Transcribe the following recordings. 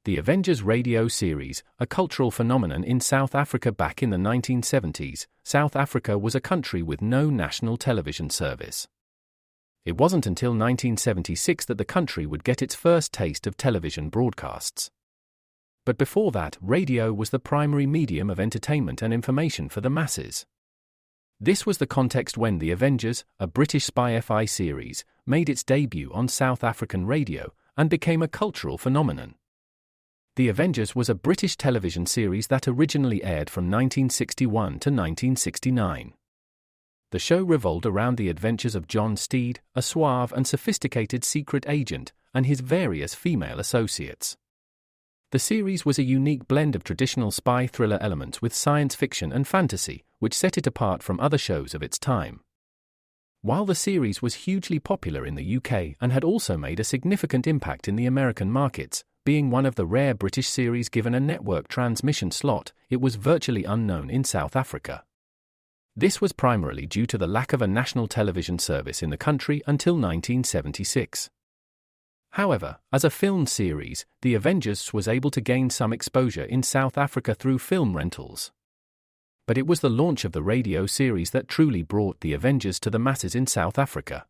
The Avengers radio series, a cultural phenomenon in South Africa back in the 1970s, South Africa was a country with no national television service. It wasn't until 1976 that the country would get its first taste of television broadcasts. But before that, radio was the primary medium of entertainment and information for the masses. This was the context when The Avengers, a British spy-fi series, made its debut on South African radio and became a cultural phenomenon. The Avengers was a British television series that originally aired from 1961 to 1969. The show revolved around the adventures of John Steed, a suave and sophisticated secret agent, and his various female associates. The series was a unique blend of traditional spy thriller elements with science fiction and fantasy, which set it apart from other shows of its time. While the series was hugely popular in the UK and had also made a significant impact in the American markets, being one of the rare British series given a network transmission slot, it was virtually unknown in South Africa. This was primarily due to the lack of a national television service in the country until 1976. However, as a film series, The Avengers was able to gain some exposure in South Africa through film rentals. But it was the launch of the radio series that truly brought The Avengers to the masses in South Africa.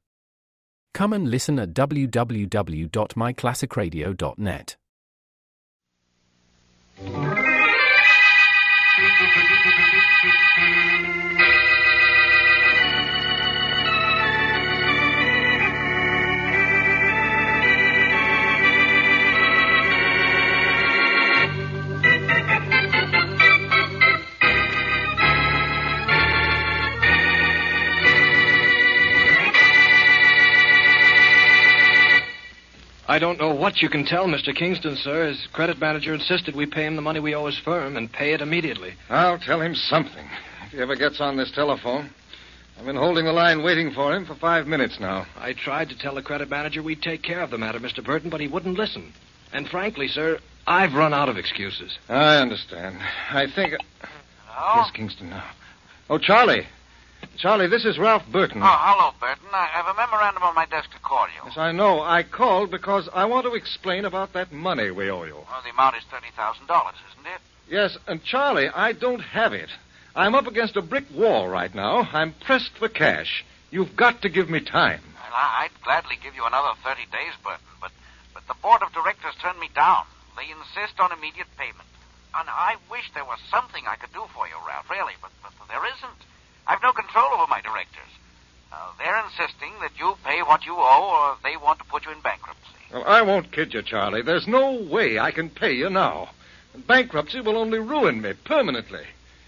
Come and listen at www.myclassicradio.net. I don't know what you can tell Mr. Kingston, sir. His credit manager insisted we pay him the money we owe his firm and pay it immediately. I'll tell him something, if he ever gets on this telephone. I've been holding the line waiting for him for 5 minutes now. I tried to tell the credit manager we'd take care of the matter, Mr. Burton, but he wouldn't listen. And frankly, sir, I've run out of excuses. I understand. I think... Hello? Yes, Kingston, now. Oh, Charlie. Charlie, this is Ralph Burton. Oh, hello, Burton. I have a memorandum on my desk to call you. Yes, I know. I called because I want to explain about that money we owe you. Well, the amount is $30,000, isn't it? Yes, and Charlie, I don't have it. I'm up against a brick wall right now. I'm pressed for cash. You've got to give me time. Well, I'd gladly give you another 30 days, Burton, but the board of directors turned me down. They insist on immediate payment. And I wish there was something I could do for you, Ralph, really, but there isn't. I've no control over my directors. They're insisting that you pay what you owe or they want to put you in bankruptcy. Well, I won't kid you, Charlie. There's no way I can pay you now. And bankruptcy will only ruin me permanently.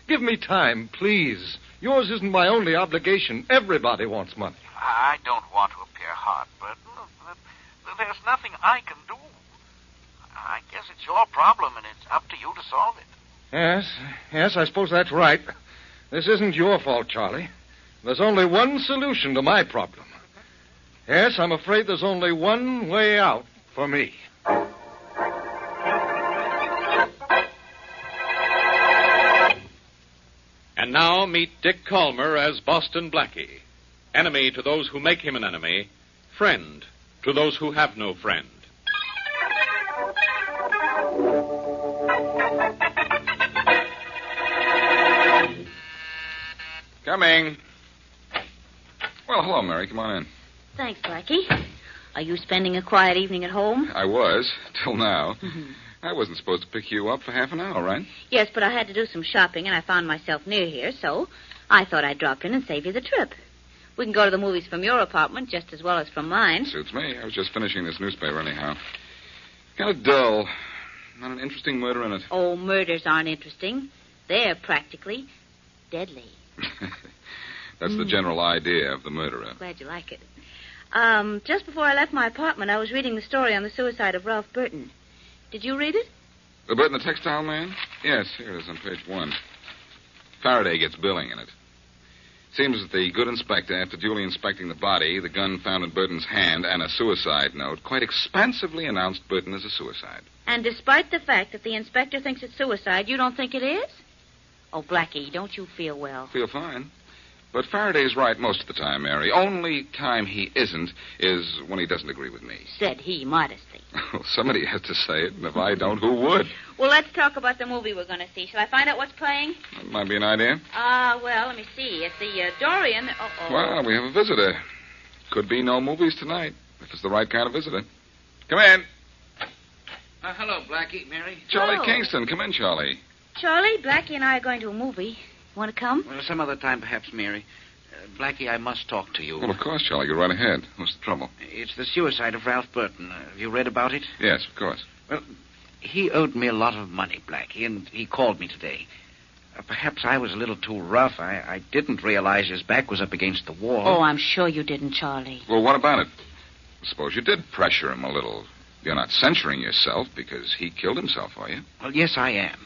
Give me time, please. Yours isn't my only obligation. Everybody wants money. I don't want to appear hard, Burton. There's nothing I can do. I guess it's your problem, and it's up to you to solve it. Yes, I suppose that's right. This isn't your fault, Charlie. There's only one solution to my problem. Yes, I'm afraid there's only one way out for me. And now meet Dick Calmer as Boston Blackie. Enemy to those who make him an enemy. Friend to those who have no friend. Coming. Well, hello, Mary. Come on in. Thanks, Blackie. Are you spending a quiet evening at home? I was, till now. Mm-hmm. I wasn't supposed to pick you up for half an hour, right? Yes, but I had to do some shopping, and I found myself near here, so I thought I'd drop in and save you the trip. We can go to the movies from your apartment just as well as from mine. Suits me. I was just finishing this newspaper anyhow. Kind of dull. Not an interesting murder in it. Oh, murders aren't interesting. They're practically deadly. That's the general idea of the murderer. Glad you like it. Just before I left my apartment, I was reading the story on the suicide of Ralph Burton. Did you read it? The Burton the Textile Man? Yes, here it is on page 1. Faraday gets billing in it. Seems that the good inspector, after duly inspecting the body, the gun found in Burton's hand, and a suicide note, quite expansively announced Burton as a suicide. And despite the fact that the inspector thinks it's suicide, you don't think it is? Oh, Blackie, don't you feel well? Feel fine. But Faraday's right most of the time, Mary. Only time he isn't is when he doesn't agree with me. Said he modestly. Somebody has to say it, and if I don't, who would? Well, let's talk about the movie we're going to see. Shall I find out what's playing? That might be an idea. Well, let me see. It's the Dorian. Well, we have a visitor. Could be no movies tonight, if it's the right kind of visitor. Come in. Hello, Blackie, Mary. Charlie Hello. Kingston. Come in, Charlie. Charlie, Blackie and I are going to a movie. Want to come? Well, some other time, perhaps, Mary. Blackie, I must talk to you. Well, of course, Charlie. Go right ahead. What's the trouble? It's the suicide of Ralph Burton. Have you read about it? Yes, of course. Well, he owed me a lot of money, Blackie, and he called me today. Perhaps I was a little too rough. I didn't realize his back was up against the wall. Oh, I'm sure you didn't, Charlie. Well, what about it? Suppose you did pressure him a little. You're not censuring yourself because he killed himself, are you? Well, yes, I am.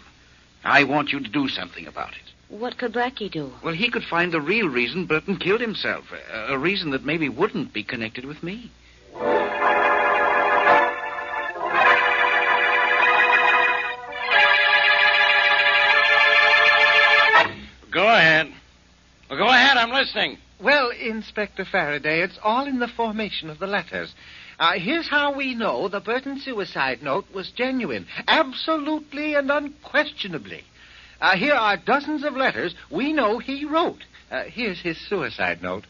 I want you to do something about it. What could Blackie do? Well, he could find the real reason Burton killed himself. A reason that maybe wouldn't be connected with me. Go ahead. Well, go ahead, I'm listening. Well, Inspector Faraday, it's all in the formation of the letters. Here's how we know the Burton suicide note was genuine. Absolutely and unquestionably. Here are dozens of letters we know he wrote. Here's his suicide note.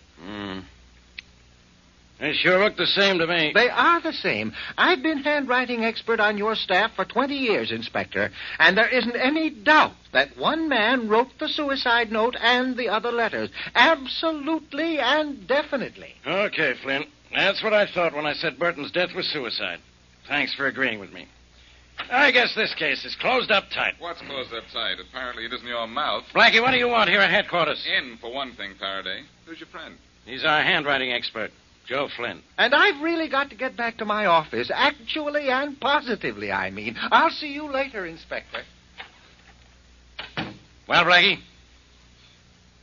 They sure look the same to me. They are the same. I've been handwriting expert on your staff for 20 years, Inspector, and there isn't any doubt that one man wrote the suicide note and the other letters. Absolutely and definitely. Okay, Flynn. That's what I thought when I said Burton's death was suicide. Thanks for agreeing with me. I guess this case is closed up tight. What's closed up tight? Apparently it isn't your mouth. Blackie, what do you want here at headquarters? In, for one thing, Faraday. Who's your friend? He's our handwriting expert, Joe Flynn. And I've really got to get back to my office. Actually and positively, I mean. I'll see you later, Inspector. Well, Blackie?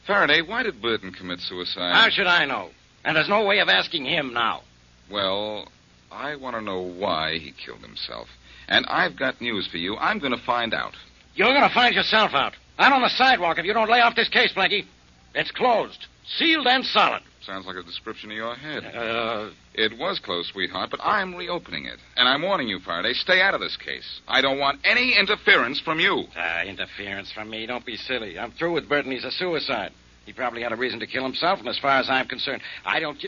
Faraday, why did Burton commit suicide? How should I know? And there's no way of asking him now. Well, I want to know why he killed himself. And I've got news for you. I'm going to find out. You're going to find yourself out. Out on the sidewalk if you don't lay off this case, Blackie. It's closed. Sealed and solid. Sounds like a description of your head. It was closed, sweetheart, but I'm reopening it. And I'm warning you, Faraday, stay out of this case. I don't want any interference from you. Interference from me? Don't be silly. I'm through with Burton. He's a suicide. He probably had a reason to kill himself, and as far as I'm concerned, I don't...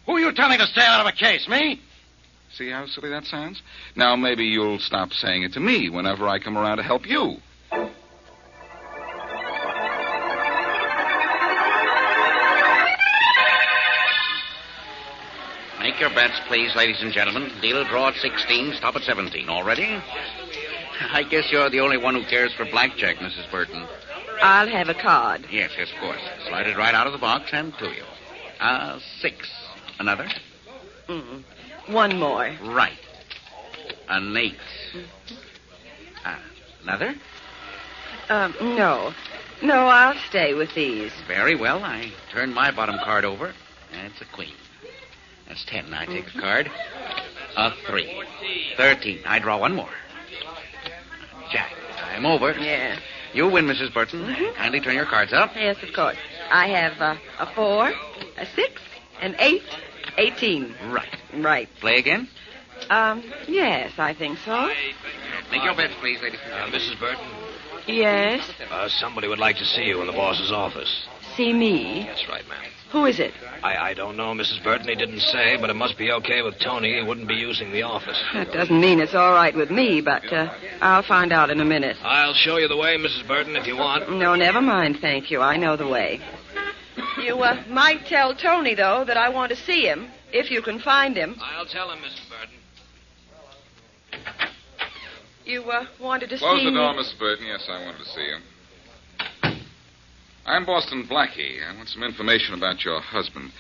Who are you telling to stay out of a case, me? See how silly that sounds? Now maybe you'll stop saying it to me whenever I come around to help you. Make your bets, please, ladies and gentlemen. Dealer draw at 16, stop at 17. All ready? I guess you're the only one who cares for blackjack, Mrs. Burton. I'll have a card. Yes, of course. Slide it right out of the box and to you. 6. Another? One more. Right. An 8. Another? No. No, I'll stay with these. Very well. I turn my bottom card over. That's a queen. That's 10. I take a card. A 3. 13. I draw one more. Jack. I'm over. Yeah. You win, Mrs. Burton. Kindly turn your cards up. Yes, of course. I have a 4, a 6, an 8, 18. Right. Right. Play again? Yes, I think so. Make your bets, please, ladies and gentlemen. Mrs. Burton, Yes. somebody would like to see you in the boss's office. See me? That's right, ma'am. Who is it? I don't know, Mrs. Burton. He didn't say, but it must be okay with Tony. He wouldn't be using the office. That doesn't mean it's all right with me, but I'll find out in a minute. I'll show you the way, Mrs. Burton, if you want. No, never mind, thank you. I know the way. You might tell Tony, though, that I want to see him, if you can find him. I'll tell him, Mrs. Burton. You wanted to Close see the me. door, Mrs. Burton. Yes, I wanted to see you. I'm Boston Blackie. I want some information about your husband.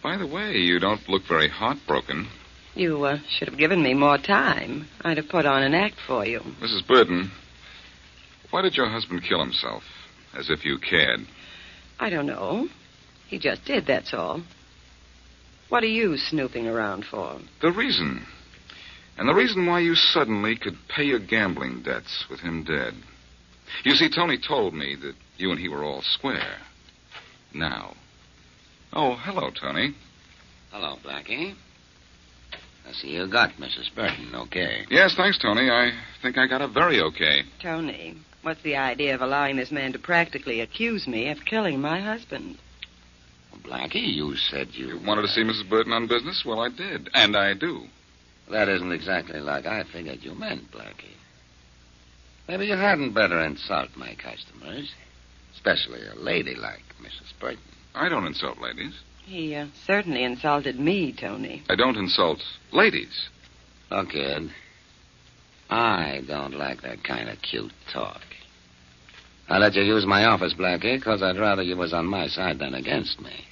By the way, you don't look very heartbroken. You should have given me more time. I'd have put on an act for you. Mrs. Burton, why did your husband kill himself? As if you cared. I don't know. He just did, that's all. What are you snooping around for? The reason. And the reason why you suddenly could pay your gambling debts with him dead. You see, Tony told me that you and he were all square. now. Oh, hello, Tony. Hello, Blackie. I see you got Mrs. Burton, okay. Yes, thanks, Tony. I think I got her very okay. Tony, what's the idea of allowing this man to practically accuse me of killing my husband? Well, Blackie, you said You wanted to see Mrs. Burton on business? Well, I did. And I do. That isn't exactly like I figured you meant, Blackie. Maybe you hadn't better insult my customers, especially a lady like Mrs. Burton. I don't insult ladies. He certainly insulted me, Tony. I don't insult ladies. Look, kid, I don't like that kind of cute talk. I let you use my office, Blackie, because I'd rather you was on my side than against me.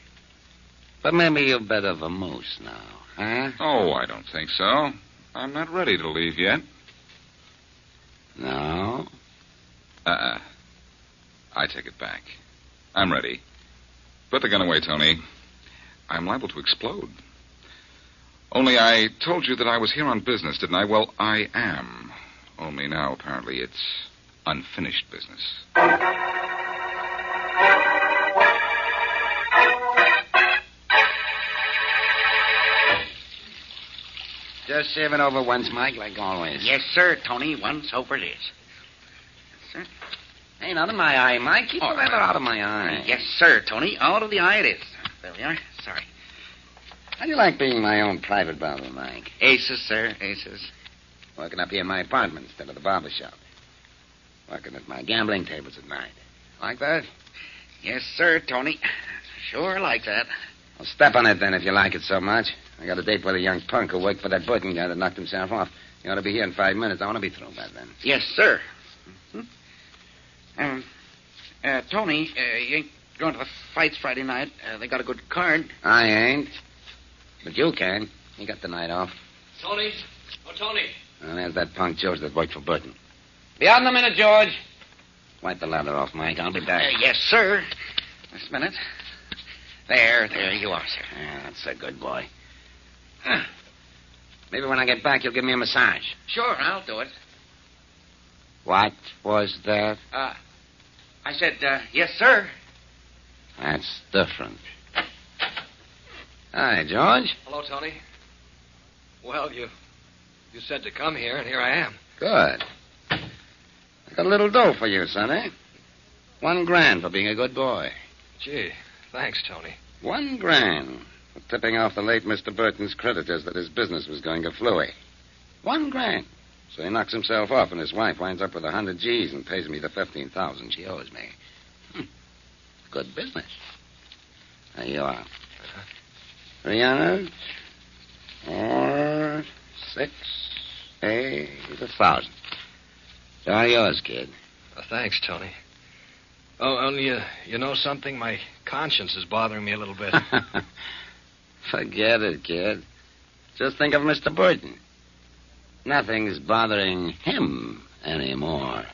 But maybe you're better vamoose now, huh? Oh, I don't think so. I'm not ready to leave yet. No? I take it back. I'm ready. Put the gun away, Tony. I'm liable to explode. Only I told you that I was here on business, didn't I? Well, I am. Only now, apparently, it's unfinished business. Just serve it over once, Mike, like always. Yes, sir, Tony. Once over it is. Sir? Ain't out of my eye, Mike. Keep the leather out of my eye. Yes, sir, Tony. Out of the eye it is. There we are. Sorry. How do you like being my own private barber, Mike? Aces, sir. Aces. Working up here in my apartment instead of the barber shop. Working at my gambling tables at night. Like that? Yes, sir, Tony. Sure like that. Well, step on it then if you like it so much. I got a date with a young punk who worked for that Burton guy that knocked himself off. You ought to be here in 5 minutes. I want to be through by then. Yes, sir. Tony, you ain't going to the fights Friday night. They got a good card. I ain't. But you can. You got the night off. Tony? Oh, Tony. And there's that punk George that worked for Burton. Be out in a minute, George. Wipe the lather off, Mike. I'll be back. Yes, sir. Just a minute. There you are, sir. Yeah, that's a good boy. Huh. Maybe when I get back, you'll give me a massage. Sure, I'll do it. What was that? I said, yes, sir. That's different. Hi, George. Hello, Tony. Well, you said to come here, and here I am. Good. I got a little dough for you, Sonny. $1,000 for being a good boy. Gee, thanks, Tony. $1,000 for tipping off the late Mr. Burton's creditors that his business was going to flooey. $1,000. So he knocks himself off, and his wife winds up with 100 G's and pays me the $15,000 she owes me. Good business. There you are. 300, 4, 6, 8, 1,000. It's all yours, kid. Thanks, Tony. Oh, only you know something? My conscience is bothering me a little bit. Forget it, kid. Just think of Mr. Burton. Nothing's bothering him anymore.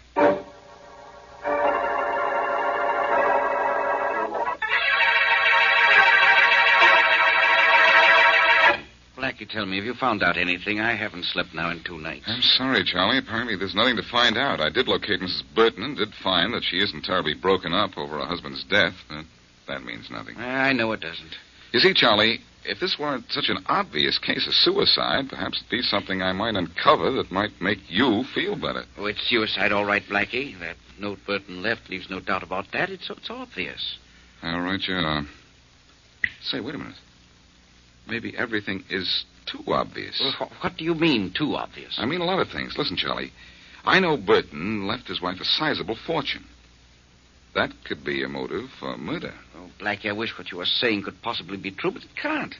Blackie, tell me, have you found out anything? I haven't slept now in 2 nights. I'm sorry, Charlie. Apparently there's nothing to find out. I did locate Mrs. Burton and did find that she isn't terribly broken up over her husband's death. That means nothing. I know it doesn't. You see, Charlie, if this weren't such an obvious case of suicide, perhaps it'd be something I might uncover that might make you feel better. Oh, it's suicide, all right, Blackie. That note Burton left leaves no doubt about that. It's obvious. All right, you are. Say, wait a minute. Maybe everything is too obvious. Well, what do you mean, too obvious? I mean a lot of things. Listen, Charlie. I know Burton left his wife a sizable fortune. That could be a motive for murder. Oh, Blackie, I wish what you were saying could possibly be true, but it can't.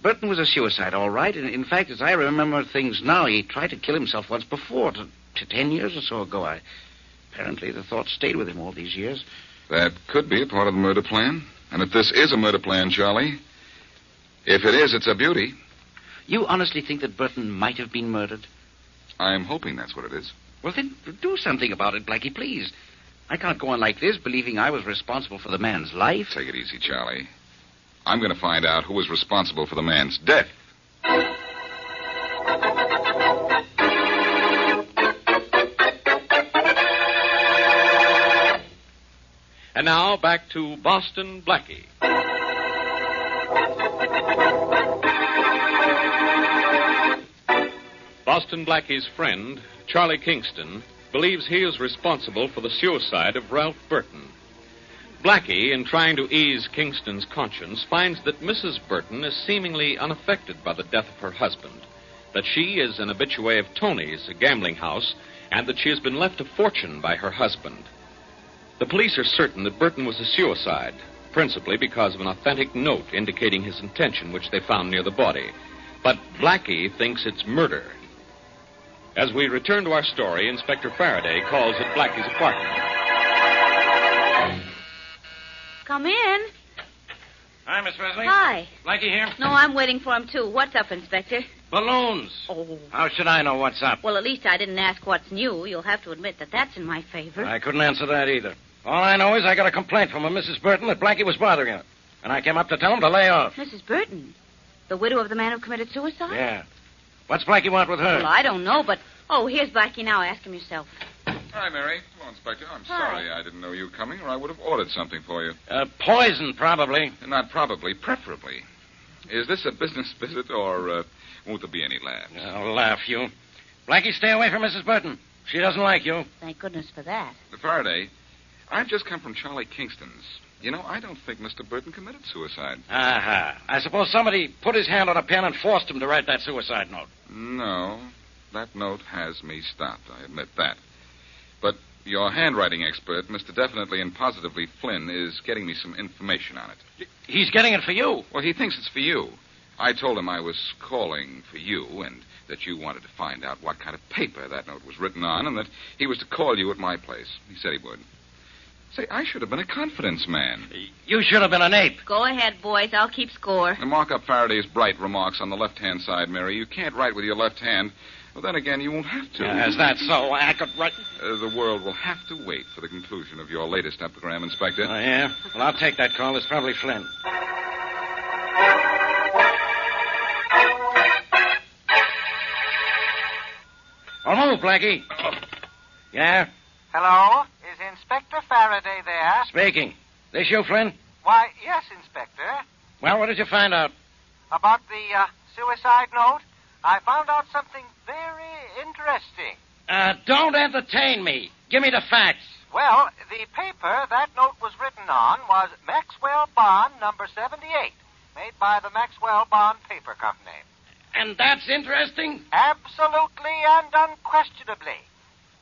Burton was a suicide, all right. And in fact, as I remember things now, he tried to kill himself once before, 10 years or so ago. Apparently, the thought stayed with him all these years. That could be a part of the murder plan. And if this is a murder plan, Charlie, if it is, it's a beauty. You honestly think that Burton might have been murdered? I'm hoping that's what it is. Well, then, do something about it, Blackie, please. I can't go on like this, believing I was responsible for the man's life. Take it easy, Charlie. I'm going to find out who was responsible for the man's death. And now back to Boston Blackie. Boston Blackie's friend, Charlie Kingston, believes he is responsible for the suicide of Ralph Burton. Blackie, in trying to ease Kingston's conscience, finds that Mrs. Burton is seemingly unaffected by the death of her husband, that she is an habitué of Tony's, a gambling house, and that she has been left a fortune by her husband. The police are certain that Burton was a suicide, principally because of an authentic note indicating his intention, which they found near the body. But Blackie thinks it's murder. As we return to our story, Inspector Faraday calls at Blackie's apartment. Come in. Hi, Miss Wesley. Hi. Blackie here? No, I'm waiting for him, too. What's up, Inspector? Balloons. Oh. How should I know what's up? Well, at least I didn't ask what's new. You'll have to admit that that's in my favor. I couldn't answer that either. All I know is I got a complaint from a Mrs. Burton that Blackie was bothering her. And I came up to tell him to lay off. Mrs. Burton? The widow of the man who committed suicide? Yeah. What's Blackie want with her? Well, I don't know, but... Oh, here's Blackie now. Ask him yourself. Hi, Mary. Hello, Inspector. I'm Hi. sorry I didn't know you were coming, or I would have ordered something for you. Poison, probably. Not probably, preferably. Is this a business visit, or won't there be any laughs? I'll laugh, you. Blackie, stay away from Mrs. Burton. She doesn't like you. Thank goodness for that. Faraday, I've just come from Charlie Kingston's. You know, I don't think Mr. Burton committed suicide. Aha. I suppose somebody put his hand on a pen and forced him to write that suicide note. No, that note has me stopped, I admit that. But your handwriting expert, Mr. Definitely and Positively Flynn, is getting me some information on it. He's getting it for you. Well, he thinks it's for you. I told him I was calling for you and that you wanted to find out what kind of paper that note was written on and that he was to call you at my place. He said he would. Say, I should have been a confidence man. You should have been an ape. Go ahead, boys. I'll keep score. Now, mark up Faraday's bright remarks on the left-hand side, Mary. You can't write with your left hand. Well, then again, you won't have to. Is that so? I could write... The world will have to wait for the conclusion of your latest epigram, Inspector. Oh, yeah? Well, I'll take that call. It's probably Flynn. Oh, move, Blackie. Yeah? Hello? Is Inspector Faraday there? Speaking. This you, Flynn? Why, yes, Inspector. Well, what did you find out? About the suicide note? I found out something very interesting. Don't entertain me. Give me the facts. Well, the paper that note was written on was Maxwell Bond number 78, made by the Maxwell Bond Paper Company. And that's interesting? Absolutely and unquestionably.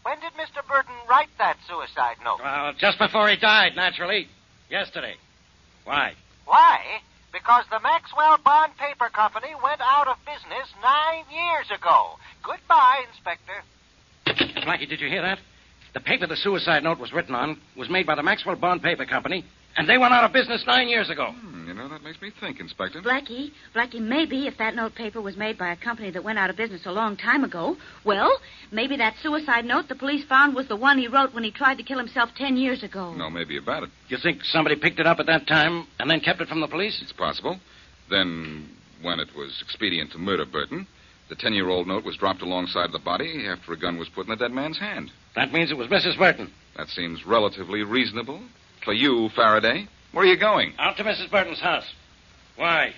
When did Mr. Burton write that suicide note? Well, just before he died, naturally. Yesterday. Why? Why? Because the Maxwell Bond Paper Company went out of business 9 years ago. Goodbye, Inspector. Blackie, did you hear that? The paper the suicide note was written on was made by the Maxwell Bond Paper Company, and they went out of business 9 years ago. You know, that makes me think, Inspector. Blackie, maybe if that note paper was made by a company that went out of business a long time ago, well, maybe that suicide note the police found was the one he wrote when he tried to kill himself 10 years ago. No, maybe about it. You think somebody picked it up at that time and then kept it from the police? It's possible. Then, when it was expedient to murder Burton, the 10-year-old note was dropped alongside the body after a gun was put in the dead man's hand. That means it was Mrs. Burton. That seems relatively reasonable. For you, Faraday. Where are you going? Out to Mrs. Burton's house. Why?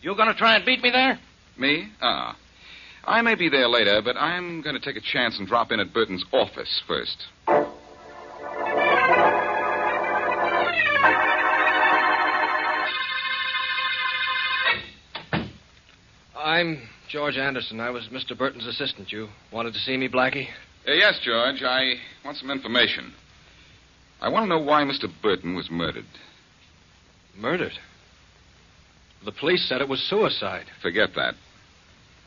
You going to try and beat me there? Me? I may be there later, but I'm going to take a chance and drop in at Burton's office first. I'm George Anderson. I was Mr. Burton's assistant. You wanted to see me, Blackie? Yes, George. I want some information. I want to know why Mr. Burton was murdered. Murdered? The police said it was suicide. Forget that.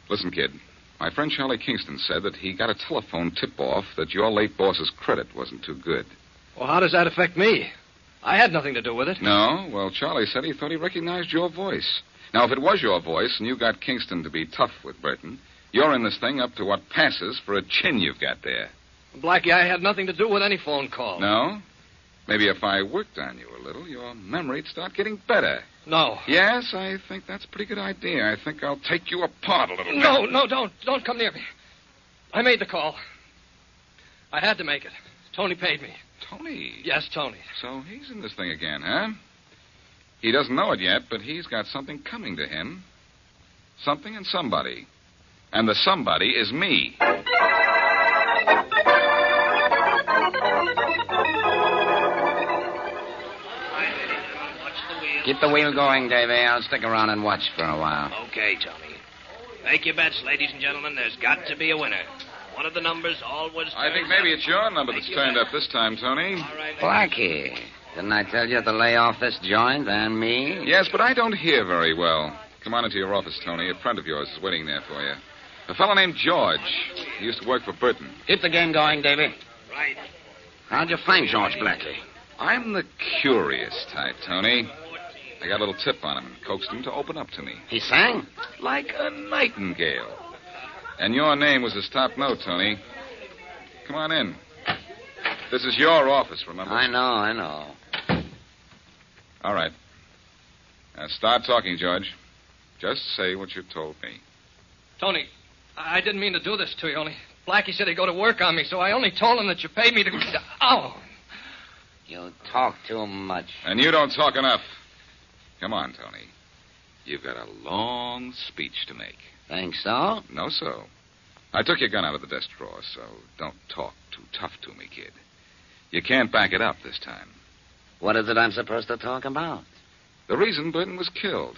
Listen, kid. My friend Charlie Kingston said that he got a telephone tip-off that your late boss's credit wasn't too good. Well, how does that affect me? I had nothing to do with it. No? Well, Charlie said he thought he recognized your voice. Now, if it was your voice and you got Kingston to be tough with Burton, you're in this thing up to what passes for a chin you've got there. Blackie, I had nothing to do with any phone call. No? Maybe if I worked on you a little, your memory'd start getting better. No. Yes, I think that's a pretty good idea. I think I'll take you apart a little bit. No, don't. Don't come near me. I made the call. I had to make it. Tony paid me. Tony? Yes, Tony. So he's in this thing again, huh? He doesn't know it yet, but he's got something coming to him. Something and somebody. And the somebody is me. Keep the wheel going, Davy. I'll stick around and watch for a while. Okay, Tony. Make your bets, ladies and gentlemen. There's got to be a winner. One of the numbers always I think maybe it's your number that's turned up this time, Tony. All right, Blackie, didn't I tell you to lay off this joint and me? Yes, but I don't hear very well. Come on into your office, Tony. A friend of yours is waiting there for you. A fellow named George. He used to work for Burton. Keep the game going, Davy. Right. How'd you find George Blackie? I'm the curious type, Tony. I got a little tip on him and coaxed him to open up to me. He sang? Like a nightingale. And your name was his top note, Tony. Come on in. This is your office, remember? I know. All right. Now start talking, George. Just say what you told me. Tony, I didn't mean to do this to you, only Blackie said he'd go to work on me, so I only told him that you paid me to... Oh! You talk too much. And you don't talk enough. Come on, Tony. You've got a long speech to make. Think so? No, so. I took your gun out of the desk drawer, so don't talk too tough to me, kid. You can't back it up this time. What is it I'm supposed to talk about? The reason Burton was killed.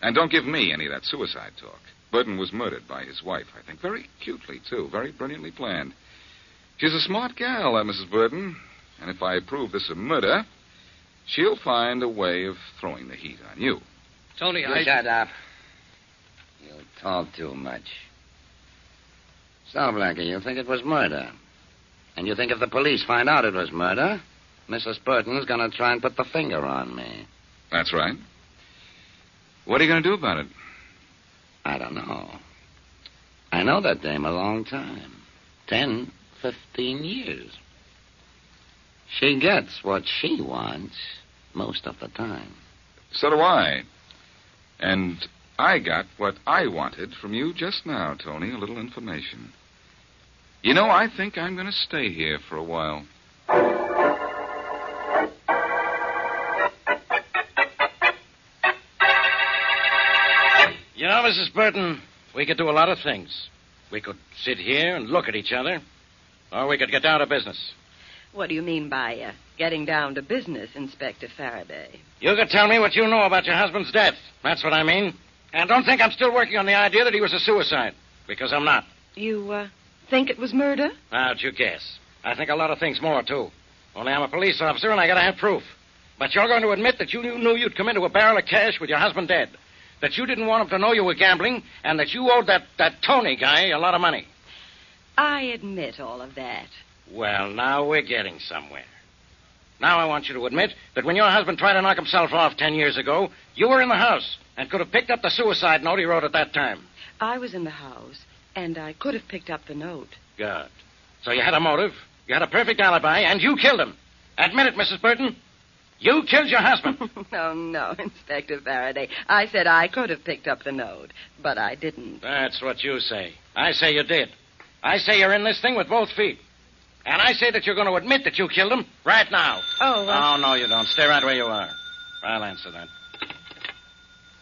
And don't give me any of that suicide talk. Burton was murdered by his wife, I think. Very cutely, too. Very brilliantly planned. She's a smart gal, that Mrs. Burton. And if I prove this a murder, she'll find a way of throwing the heat on you. Tony, You shut up. You talk too much. So, Blackie, you think it was murder? And you think if the police find out it was murder, Mrs. Burton's going to try and put the finger on me? That's right. What are you going to do about it? I don't know. I know that dame a long time. 10, 15 years. She gets what she wants most of the time. So do I. And I got what I wanted from you just now, Tony, a little information. You know, I think I'm going to stay here for a while. You know, Mrs. Burton, we could do a lot of things. We could sit here and look at each other, or we could get down to business. What do you mean by getting down to business, Inspector Faraday? You could tell me what you know about your husband's death. That's what I mean. And don't think I'm still working on the idea that he was a suicide, because I'm not. You, think it was murder? How'd you guess? I think a lot of things more, too. Only I'm a police officer, and I gotta have proof. But you're going to admit that you knew you'd come into a barrel of cash with your husband dead. That you didn't want him to know you were gambling, and that you owed that Tony guy a lot of money. I admit all of that. Well, now we're getting somewhere. Now I want you to admit that when your husband tried to knock himself off 10 years ago, you were in the house and could have picked up the suicide note he wrote at that time. I was in the house, and I could have picked up the note. Good. So you had a motive, you had a perfect alibi, and you killed him. Admit it, Mrs. Burton. You killed your husband. No, Inspector Faraday. I said I could have picked up the note, but I didn't. That's what you say. I say you did. I say you're in this thing with both feet. And I say that you're going to admit that you killed him right now. Oh, Oh, no, you don't. Stay right where you are. I'll answer that.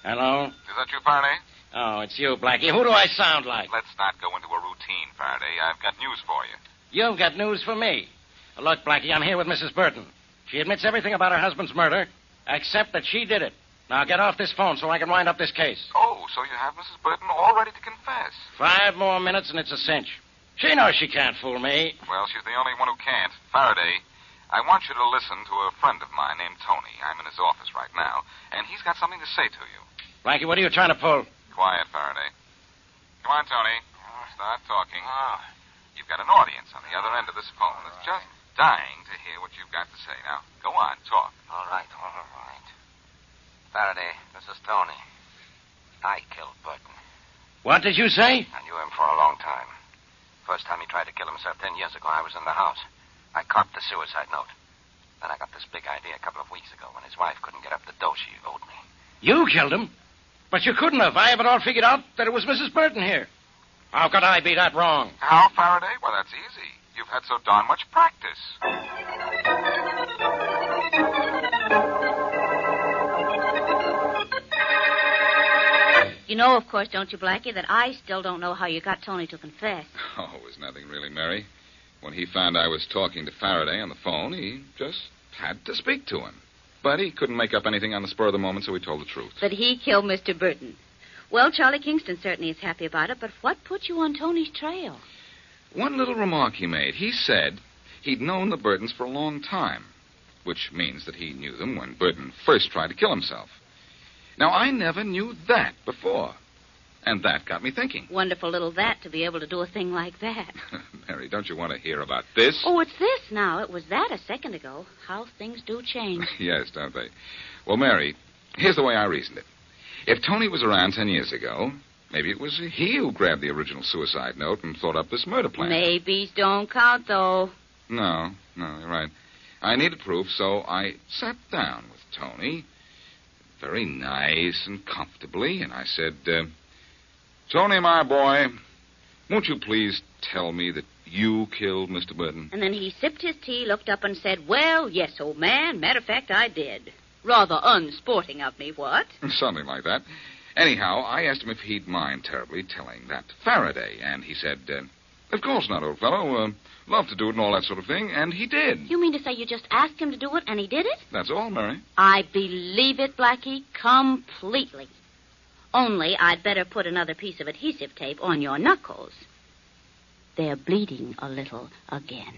Hello? Is that you, Faraday? Oh, it's you, Blackie. Who do I sound like? Let's not go into a routine, Faraday. I've got news for you. You've got news for me. Look, Blackie, I'm here with Mrs. Burton. She admits everything about her husband's murder, except that she did it. Now get off this phone so I can wind up this case. Oh, so you have Mrs. Burton all ready to confess? 5 more minutes and it's a cinch. She knows she can't fool me. Well, she's the only one who can't. Faraday, I want you to listen to a friend of mine named Tony. I'm in his office right now, and he's got something to say to you. Blackie, what are you trying to pull? Quiet, Faraday. Come on, Tony. Start talking. You've got an audience on the other end of this phone that's just dying to hear what you've got to say. Now, go on, talk. All right. Faraday, this is Tony. I killed Burton. What did you say? I knew him for a long time. First time he tried to kill himself 10 years ago, I was in the house. I caught the suicide note. Then I got this big idea a couple of weeks ago when his wife couldn't get up the dough she owed me. You killed him? But you couldn't have. I have it all figured out that it was Mrs. Burton here. How could I be that wrong? How, Faraday? Well, that's easy. You've had so darn much practice. You know, of course, don't you, Blackie, that I still don't know how you got Tony to confess. Oh, it was nothing really, Mary. When he found I was talking to Faraday on the phone, he just had to speak to him. But he couldn't make up anything on the spur of the moment, so he told the truth. That he killed Mr. Burton. Well, Charlie Kingston certainly is happy about it, but what put you on Tony's trail? One little remark he made. He said he'd known the Burtons for a long time, which means that he knew them when Burton first tried to kill himself. Now, I never knew that before, and that got me thinking. Wonderful little that to be able to do a thing like that. Mary, don't you want to hear about this? Oh, it's this now. It was that a second ago. How things do change. Yes, don't they? Well, Mary, here's the way I reasoned it. If Tony was around 10 years ago, maybe it was he who grabbed the original suicide note and thought up this murder plan. Maybes don't count, though. No, you're right. I needed proof, so I sat down with Tony, very nice and comfortably, and I said, Tony, my boy, won't you please tell me that you killed Mr. Burton? And then he sipped his tea, looked up and said, well, yes, old man. Matter of fact, I did. Rather unsporting of me, what? Something like that. Anyhow, I asked him if he'd mind terribly telling that to Faraday, and he said, of course not, old fellow. Love to do it and all that sort of thing, and he did. You mean to say you just asked him to do it and he did it? That's all, Mary. I believe it, Blackie, completely. Only I'd better put another piece of adhesive tape on your knuckles. They're bleeding a little again.